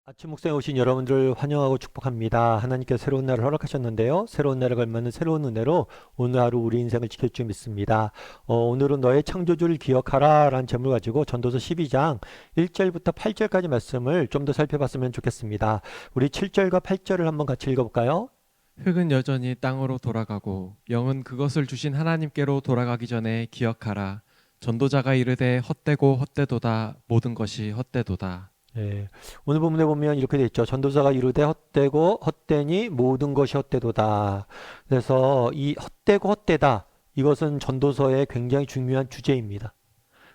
아침 묵상에 오신 여러분들 환영하고 축복합니다. 하나님께서 새로운 날을 허락하셨는데요. 새로운 날에 걸맞는 새로운 은혜로 오늘 하루 우리 인생을 지킬 줄 믿습니다. 오늘은 너의 창조주를 기억하라 라는 제목을 가지고 전도서 12장 1절부터 8절까지 말씀을 좀 더 살펴봤으면 좋겠습니다. 우리 7절과 8절을 한번 같이 읽어볼까요? 흙은 여전히 땅으로 돌아가고 영은 그것을 주신 하나님께로 돌아가기 전에 기억하라. 전도자가 이르되 헛되고 헛되도다. 모든 것이 헛되도다. 예, 오늘 본문에 보면 이렇게 돼 있죠. 전도자가 이르되 헛되고 헛되니 모든 것이 헛되도다. 그래서 이 헛되고 헛되다, 이것은 전도서의 굉장히 중요한 주제입니다.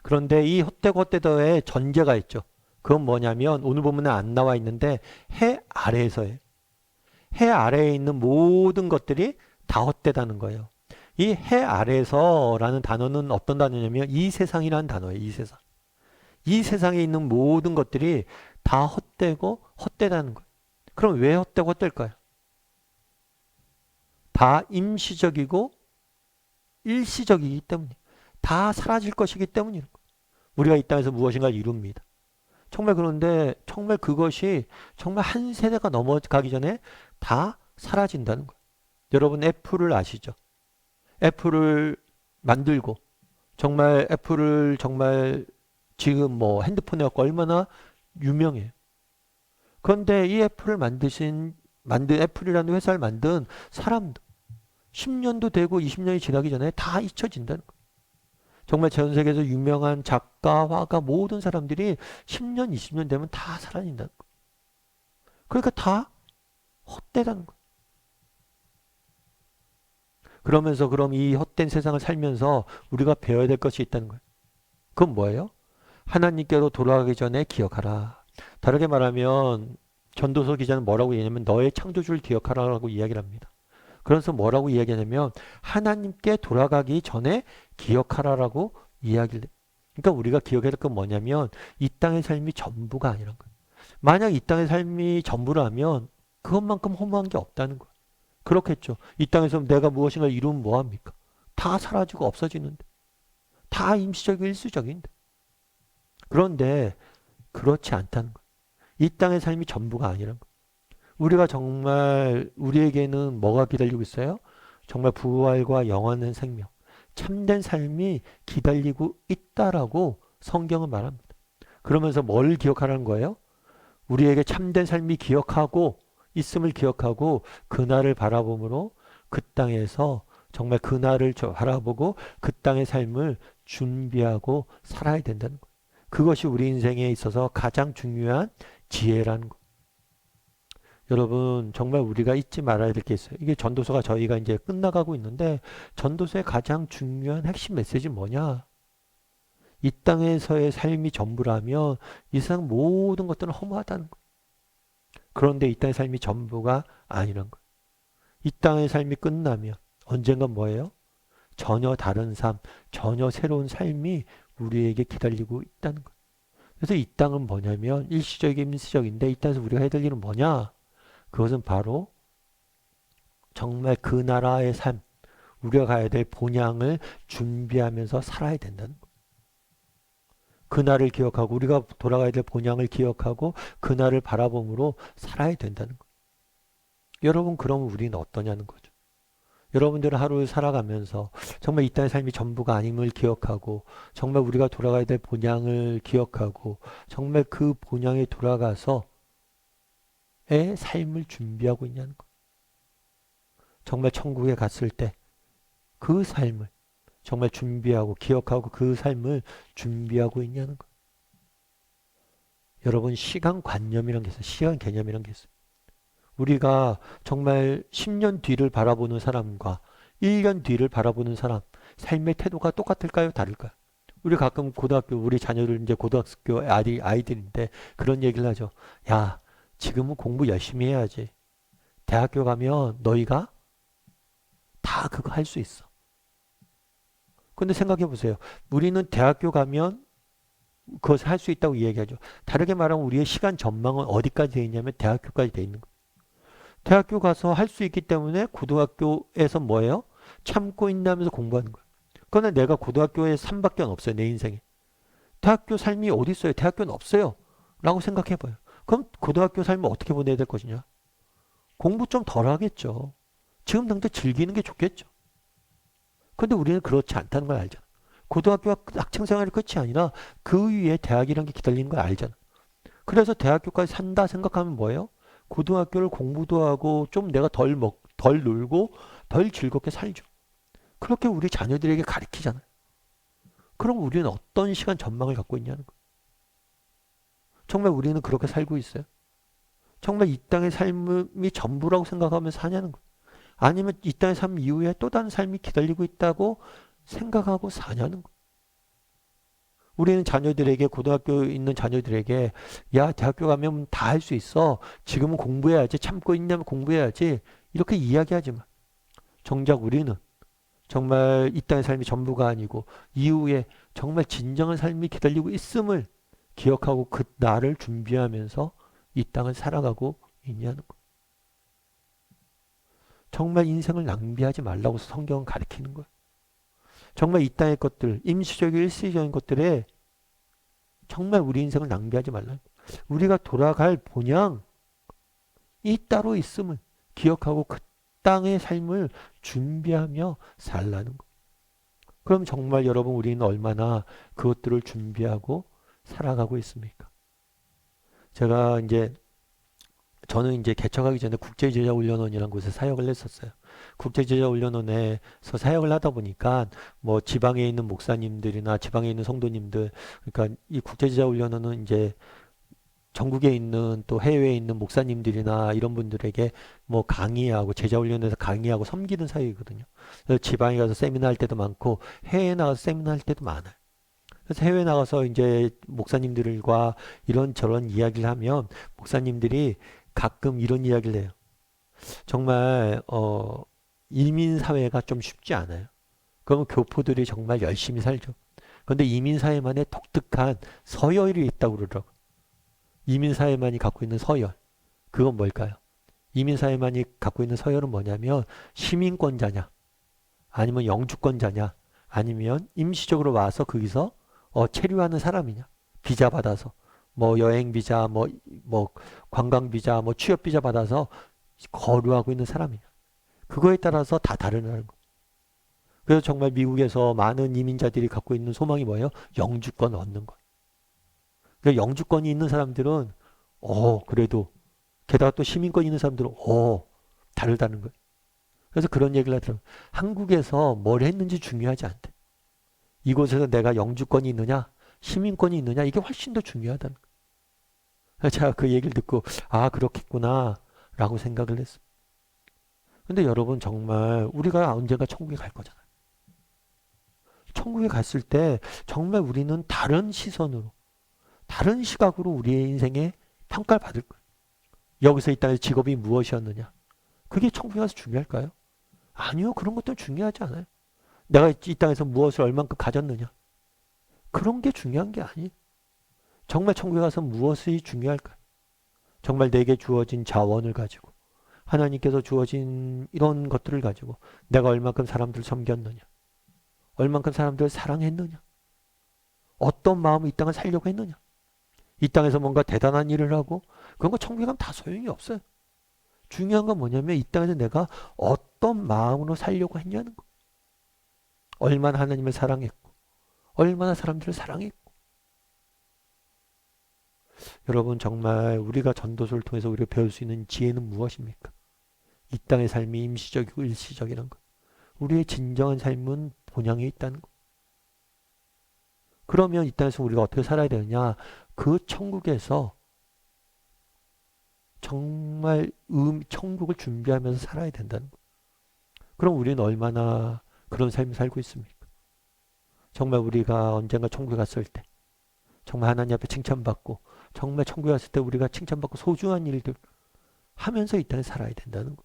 그런데 이 헛되고 헛되다의 전제가 있죠. 그건 뭐냐면 오늘 본문에 안 나와 있는데 해 아래에서의 해 아래에 있는 모든 것들이 다 헛되다는 거예요. 이 해 아래에서라는 단어는 어떤 단어냐면 이 세상이라는 단어예요. 이 세상. 이 세상에 있는 모든 것들이 다 헛되고 헛되다는 거예요. 그럼 왜 헛되고 헛될까요? 다 임시적이고 일시적이기 때문이에요. 다 사라질 것이기 때문이에요. 우리가 이 땅에서 무엇인가를 이룹니다. 정말 그런데 정말 그것이 정말 한 세대가 넘어가기 전에 다 사라진다는 거예요. 여러분 애플을 아시죠? 애플을 만들고 정말 애플을 정말 지금 뭐 핸드폰에 갖고 얼마나 유명해요. 그런데 이 애플을 만든 애플이라는 회사를 만든 사람도 10년도 되고 20년이 지나기 전에 다 잊혀진다는 거예요. 정말 전 세계에서 유명한 작가, 화가 모든 사람들이 10년, 20년 되면 다 사라진다는 거예요. 그러니까 다 헛되다는 거예요. 그러면서 그럼 이 헛된 세상을 살면서 우리가 배워야 될 것이 있다는 거예요. 그건 뭐예요? 하나님께로 돌아가기 전에 기억하라. 다르게 말하면 전도서 기자는 뭐라고 얘기하냐면 너의 창조주를 기억하라라고 이야기를 합니다. 그래서 뭐라고 이야기하냐면 하나님께 돌아가기 전에 기억하라라고 이야기를 해요. 그러니까 우리가 기억해야 될 건 뭐냐면 이 땅의 삶이 전부가 아니란 거예요. 만약 이 땅의 삶이 전부라면 그것만큼 허무한 게 없다는 거예요. 그렇겠죠. 이 땅에서 내가 무엇인가 이루면 뭐합니까? 다 사라지고 없어지는데. 다 임시적이고 일시적인데. 그런데 그렇지 않다는 거예요. 이 땅의 삶이 전부가 아니란 거예요. 우리가 정말 우리에게는 뭐가 기다리고 있어요? 정말 부활과 영원한 생명, 참된 삶이 기다리고 있다라고 성경은 말합니다. 그러면서 뭘 기억하라는 거예요? 우리에게 참된 삶이 기억하고 있음을 기억하고 그날을 바라보므로 그 땅에서 정말 그날을 바라보고 그 땅의 삶을 준비하고 살아야 된다는 거예요. 그것이 우리 인생에 있어서 가장 중요한 지혜라는 거. 여러분 정말 우리가 잊지 말아야 될 게 있어요. 이게 전도서가 저희가 이제 끝나가고 있는데 전도서의 가장 중요한 핵심 메시지 뭐냐? 이 땅에서의 삶이 전부라면 이 세상 모든 것들은 허무하다는 거예요. 그런데 이 땅의 삶이 전부가 아니란 거예요. 이 땅의 삶이 끝나면 언젠간 뭐예요? 전혀 다른 삶, 전혀 새로운 삶이 우리에게 기다리고 있다는 거예요. 그래서 이 땅은 뭐냐면 일시적인 일시적인데 이 땅에서 우리가 해야 될 일은 뭐냐? 그것은 바로 정말 그 나라의 삶, 우리가 가야 될 본향을 준비하면서 살아야 된다는 거예요. 그날을 기억하고 우리가 돌아가야 될 본향을 기억하고 그날을 바라봄으로 살아야 된다는 거예요. 여러분 그러면 우리는 어떠냐는 거죠. 여러분들은 하루를 살아가면서 정말 이 땅의 삶이 전부가 아님을 기억하고 정말 우리가 돌아가야 될 본향을 기억하고 정말 그 본향에 돌아가서 의 삶을 준비하고 있냐는 거예요. 정말 천국에 갔을 때 그 삶을 정말 준비하고 기억하고 그 삶을 준비하고 있냐는 거예요. 여러분 시간관념이란 게 있어요. 시간 개념이란 게 있어요. 우리가 정말 10년 뒤를 바라보는 사람과 1년 뒤를 바라보는 사람 삶의 태도가 똑같을까요? 다를까요? 우리 가끔 고등학교 우리 자녀들 이제 고등학교 아이들인데 그런 얘기를 하죠. 야, 지금은 공부 열심히 해야지. 대학교 가면 너희가 다 그거 할 수 있어. 근데 생각해 보세요. 우리는 대학교 가면 그것을 할 수 있다고 이야기하죠. 다르게 말하면 우리의 시간 전망은 어디까지 돼 있냐면 대학교까지 돼 있는 거예요. 대학교 가서 할 수 있기 때문에 고등학교에서 뭐예요? 참고 인내하면서 공부하는 거예요. 그런데 내가 고등학교에 3밖에 없어요. 내 인생에. 대학교 삶이 어디 있어요? 대학교는 없어요. 라고 생각해 봐요. 그럼 고등학교 삶을 어떻게 보내야 될 것이냐? 공부 좀 덜 하겠죠. 지금 당장 즐기는 게 좋겠죠. 근데 우리는 그렇지 않다는 걸 알잖아. 고등학교가 학창 생활이 끝이 아니라 그 위에 대학이라는 게 기다리는 걸 알잖아. 그래서 대학교까지 산다 생각하면 뭐예요? 고등학교를 공부도 하고 좀 내가 덜 놀고 덜 즐겁게 살죠. 그렇게 우리 자녀들에게 가르치잖아요. 그럼 우리는 어떤 시간 전망을 갖고 있냐는 거예요. 정말 우리는 그렇게 살고 있어요? 정말 이 땅의 삶이 전부라고 생각하면서 사냐는 거예요. 아니면 이 땅의 삶 이후에 또 다른 삶이 기다리고 있다고 생각하고 사냐는 거예요. 우리는 자녀들에게 고등학교 있는 자녀들에게 야 대학교 가면 다 할 수 있어. 지금은 공부해야지. 참고 있냐면 공부해야지. 이렇게 이야기하지만 정작 우리는 정말 이 땅의 삶이 전부가 아니고 이후에 정말 진정한 삶이 기다리고 있음을 기억하고 그 날을 준비하면서 이 땅을 살아가고 있냐는 거. 정말 인생을 낭비하지 말라고 성경은 가르치는 거예요. 정말 이 땅의 것들, 임시적이고 일시적인 것들에 정말 우리 인생을 낭비하지 말라. 우리가 돌아갈 본향이 따로 있음을 기억하고 그 땅의 삶을 준비하며 살라는 거. 그럼 정말 여러분 우리는 얼마나 그것들을 준비하고 살아가고 있습니까? 저는 이제 개척하기 전에 국제제자훈련원이라는 곳에 사역을 했었어요. 국제제자훈련원에서 사역을 하다 보니까 뭐 지방에 있는 목사님들이나 지방에 있는 성도님들, 그러니까 이 국제제자훈련원은 이제 전국에 있는 또 해외에 있는 목사님들이나 이런 분들에게 뭐 강의하고 제자훈련에서 강의하고 섬기는 사역이거든요. 그래서 지방에 가서 세미나 할 때도 많고 해외에 나가서 세미나 할 때도 많아요. 그래서 해외 나가서 이제 목사님들과 이런저런 이야기를 하면 목사님들이 가끔 이런 이야기를 해요. 정말 이민 사회가 좀 쉽지 않아요. 그러면 교포들이 정말 열심히 살죠. 그런데 이민 사회만의 독특한 서열이 있다고 그러더라고요. 이민 사회만이 갖고 있는 서열. 그건 뭘까요? 이민 사회만이 갖고 있는 서열은 뭐냐면 시민권자냐, 아니면 영주권자냐, 아니면 임시적으로 와서 거기서 체류하는 사람이냐, 비자 받아서 뭐 여행 비자, 뭐 관광 비자, 뭐 취업 비자 받아서 거류하고 있는 사람이냐. 그거에 따라서 다 다르다는 거. 그래서 정말 미국에서 많은 이민자들이 갖고 있는 소망이 뭐예요? 영주권 얻는 거. 그러니까 영주권이 있는 사람들은 그래도 게다가 또 시민권이 있는 사람들은 다르다는 거예요. 그래서 그런 얘기를 하더라고요. 한국에서 뭘 했는지 중요하지 않대. 이곳에서 내가 영주권이 있느냐, 시민권이 있느냐, 이게 훨씬 더 중요하다는 거예요. 제가 그 얘기를 듣고 그렇겠구나 라고 생각을 했어요. 근데 여러분 정말 우리가 언젠가 천국에 갈 거잖아요. 천국에 갔을 때 정말 우리는 다른 시선으로, 다른 시각으로 우리의 인생에 평가를 받을 거예요. 여기서 이 땅의 직업이 무엇이었느냐. 그게 천국에 가서 중요할까요? 아니요. 그런 것도 중요하지 않아요. 내가 이 땅에서 무엇을 얼만큼 가졌느냐. 그런 게 중요한 게 아니에요. 정말 천국에 가서 무엇이 중요할까요? 정말 내게 주어진 자원을 가지고 하나님께서 주어진 이런 것들을 가지고 내가 얼만큼 사람들을 섬겼느냐. 얼만큼 사람들을 사랑했느냐. 어떤 마음으로 이 땅을 살려고 했느냐. 이 땅에서 뭔가 대단한 일을 하고 그런 거 천국에 가면 다 소용이 없어요. 중요한 건 뭐냐면 이 땅에서 내가 어떤 마음으로 살려고 했냐는 거. 얼마나 하나님을 사랑했고 얼마나 사람들을 사랑했고. 여러분 정말 우리가 전도서를 통해서 우리가 배울 수 있는 지혜는 무엇입니까? 이 땅의 삶이 임시적이고 일시적이라는 것. 우리의 진정한 삶은 본향에 있다는 것. 그러면 이 땅에서 우리가 어떻게 살아야 되느냐? 그 천국에서 정말 천국을 준비하면서 살아야 된다는 것. 그럼 우리는 얼마나 그런 삶을 살고 있습니까? 정말 우리가 언젠가 천국에 갔을 때 정말 하나님 앞에 칭찬받고 정말 천국에 갔을 때 우리가 칭찬받고 소중한 일들 하면서 이 땅에 살아야 된다는 것.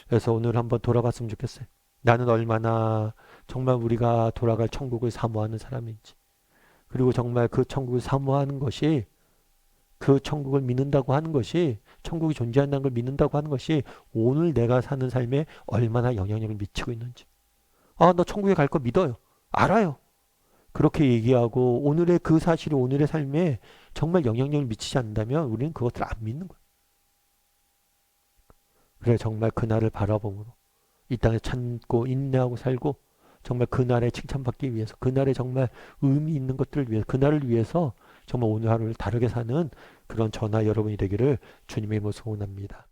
그래서 오늘 한번 돌아봤으면 좋겠어요. 나는 얼마나 정말 우리가 돌아갈 천국을 사모하는 사람인지, 그리고 정말 그 천국을 사모하는 것이, 그 천국을 믿는다고 하는 것이, 천국이 존재한다는 걸 믿는다고 하는 것이 오늘 내가 사는 삶에 얼마나 영향력을 미치고 있는지. 너 천국에 갈 거 믿어요. 알아요. 그렇게 얘기하고 오늘의 그 사실이 오늘의 삶에 정말 영향력을 미치지 않는다면 우리는 그것들을 안 믿는 거예요. 그래 정말 그날을 바라봄으로 이 땅에 참고 인내하고 살고 정말 그날에 칭찬받기 위해서 그날에 정말 의미 있는 것들을 위해서 그날을 위해서 정말 오늘 하루를 다르게 사는 그런 저나 여러분이 되기를 주님의 이름으로 소원합니다.